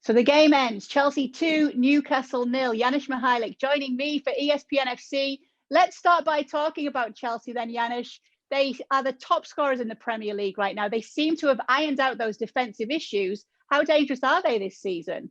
So the game ends. Chelsea 2, Newcastle 0. Janusz Michallik joining me for ESPN FC. Let's start by talking about Chelsea then, Janusz. They are the top scorers in the Premier League right now. They seem to have ironed out those defensive issues. How dangerous are they this season?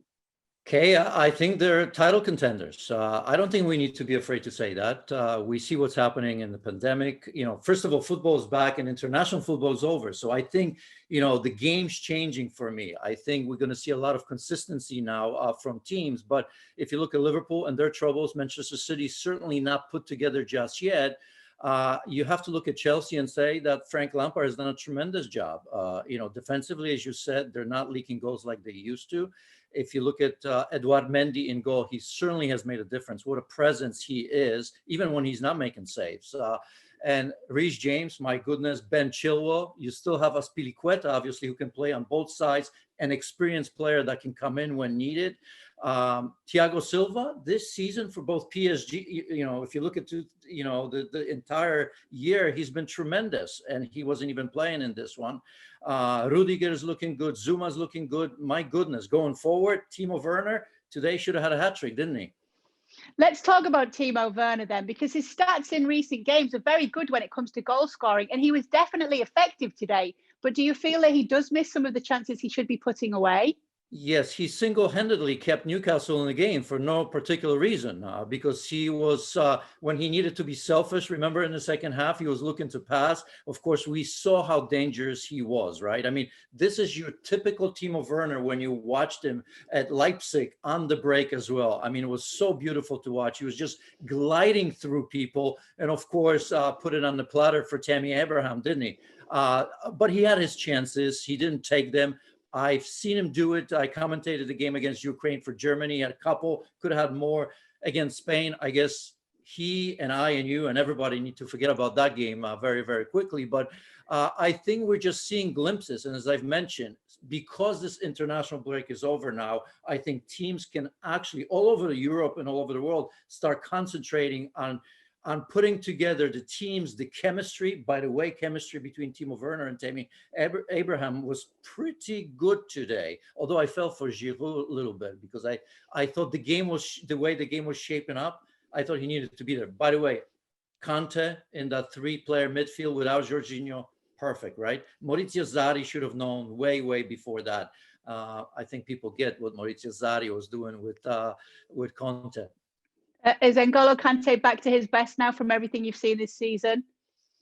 Okay, I think they're title contenders. I don't think we need to be afraid to say that. We see what's happening in the pandemic. First of all, football is back and international football is over. So I think, the game's changing for me. I think we're going to see a lot of consistency now from teams. But if you look at Liverpool and their troubles, Manchester City certainly not put together just yet. You have to look at Chelsea and say that Frank Lampard has done a tremendous job. Defensively, as you said, they're not leaking goals like they used to. If you look at Edouard Mendy in goal, he certainly has made a difference. What a presence he is, even when he's not making saves. And Reece James, my goodness, Ben Chilwell. You still have Azpilicueta, obviously, who can play on both sides, an experienced player that can come in when needed. Thiago Silva, this season for both PSG, if you look at the entire year, he's been tremendous, and he wasn't even playing in this one. Rudiger is looking good. Zuma's looking good. My goodness, going forward, Timo Werner today should have had a hat trick, didn't he? Let's talk about Timo Werner then, because his stats in recent games are very good when it comes to goal scoring, and he was definitely effective today. But do you feel that he does miss some of the chances he should be putting away? Yes, he single-handedly kept Newcastle in the game for no particular reason, because he was, when he needed to be selfish, remember in the second half, he was looking to pass. Of course, we saw how dangerous he was, right? I mean, this is your typical Timo Werner when you watched him at Leipzig on the break as well. I mean, it was so beautiful to watch. He was just gliding through people and, of course, put it on the platter for Tammy Abraham, didn't he? But he had his chances. He didn't take them. I've seen him do it. I commentated the game against Ukraine for Germany. He had a couple, could have had more against Spain. I guess he and I and you and everybody need to forget about that game very, very quickly. But I think we're just seeing glimpses. And as I've mentioned, because this international break is over now, I think teams can actually, all over Europe and all over the world, start concentrating on putting together the teams, the chemistry. By the way, chemistry between Timo Werner and Tammy Abraham was pretty good today. Although I felt for Giroud a little bit because I thought the way the game was shaping up, I thought he needed to be there. By the way, Kante in that three-player midfield without Jorginho, perfect, right? Maurizio Sarri should have known way before that. I think people get what Maurizio Sarri was doing with Kante. Is N'Golo Kante back to his best now from everything you've seen this season?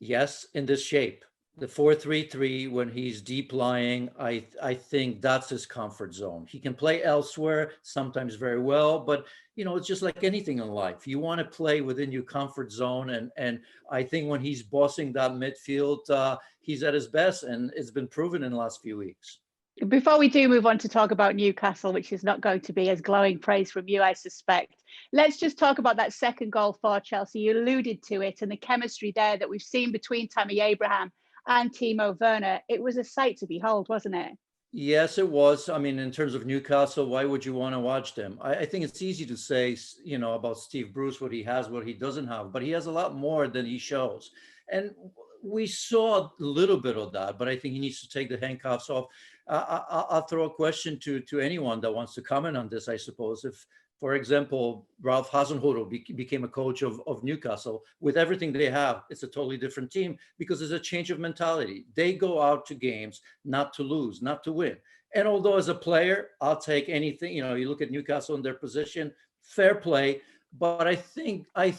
Yes, in this shape. The 4-3-3, when he's deep lying, I think that's his comfort zone. He can play elsewhere, sometimes very well, but it's just like anything in life. You want to play within your comfort zone, and I think when he's bossing that midfield, he's at his best, and it's been proven in the last few weeks. Before we do move on to talk about Newcastle, which is not going to be as glowing praise from you, I suspect, let's just talk about that second goal for Chelsea. You alluded to it and the chemistry there that we've seen between Tammy Abraham and Timo Werner. It was a sight to behold, wasn't it? Yes, it was. I mean, in terms of Newcastle, why would you want to watch them? I think it's easy to say, about Steve Bruce, what he has, what he doesn't have, but he has a lot more than he shows. And we saw a little bit of that, but I think he needs to take the handcuffs off. I'll throw a question to anyone that wants to comment on this, I suppose. If, for example, Ralph Hasenhuttl became a coach of Newcastle, with everything they have, it's a totally different team because there's a change of mentality. They go out to games not to lose, not to win. And although as a player, I'll take anything, you look at Newcastle in their position, fair play. But I think I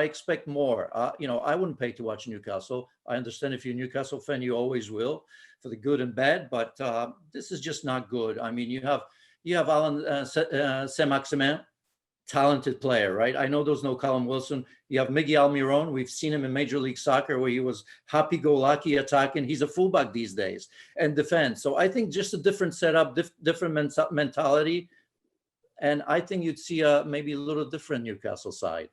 expect more. I wouldn't pay to watch Newcastle. I understand if you're a Newcastle fan, you always will, for the good and bad. But this is just not good. I mean, you have Alan Saint-Maximin, talented player, right? I know there's no Callum Wilson. You have Miguel Almiron. We've seen him in Major League Soccer where he was happy-go-lucky attacking. He's a fullback these days and defense. So I think just a different setup, different mentality. And I think you'd see maybe a little different Newcastle side.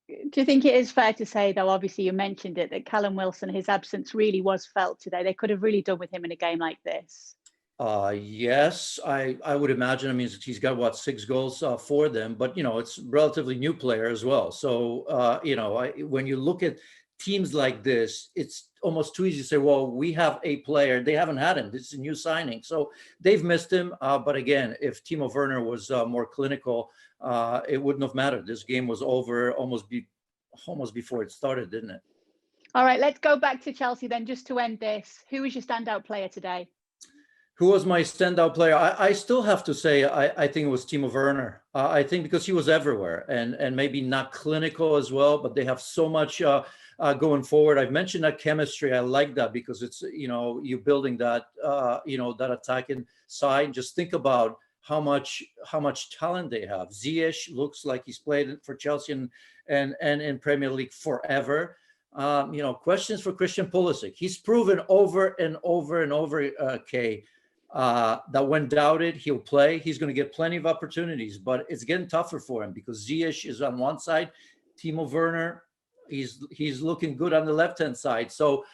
Do you think it is fair to say, though, obviously you mentioned it, that Callum Wilson, his absence really was felt today? They could have really done with him in a game like this. Yes, I would imagine. I mean, he's got, 6 goals for them, but, it's a relatively new player as well. So, when you look at teams like this, it's almost too easy to say, well, we have a player. They haven't had him. This is a new signing. So they've missed him. But again, if Timo Werner was more clinical, it wouldn't have mattered. This game was over almost before it started, didn't it? All right, let's go back to Chelsea then, just to end this. Who was your standout player today? Who was my standout player? I still have to say I think it was Timo Werner. I think because he was everywhere and maybe not clinical as well, but they have so much going forward. I've mentioned that chemistry. I like that because it's, you're building that, that attacking side. Just think about how much talent they have. Ziyech looks like he's played for Chelsea and in Premier League forever. Questions for Christian Pulisic. He's proven over and over and over, that when doubted, he'll play. He's going to get plenty of opportunities, but it's getting tougher for him because Ziyech is on one side. Timo Werner, he's looking good on the left-hand side. So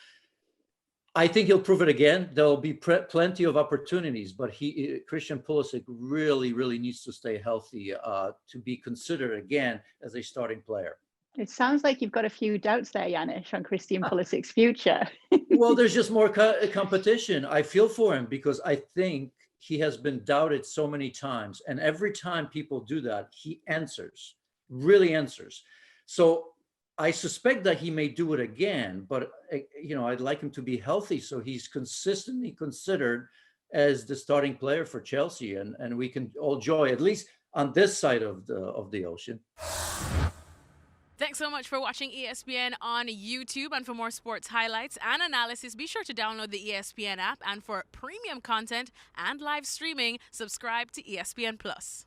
I think he'll prove it again. There'll be plenty of opportunities, but Christian Pulisic really, really needs to stay healthy to be considered again as a starting player. It sounds like you've got a few doubts there, Janusz, on Christian Pulisic's future. Well, there's just more competition. I feel for him because I think he has been doubted so many times. And every time people do that, he really answers. So I suspect that he may do it again, but, I'd like him to be healthy so he's consistently considered as the starting player for Chelsea. And we can all joy, at least on this side of the ocean. Thanks so much for watching ESPN on YouTube. And for more sports highlights and analysis, be sure to download the ESPN app. And for premium content and live streaming, subscribe to ESPN Plus.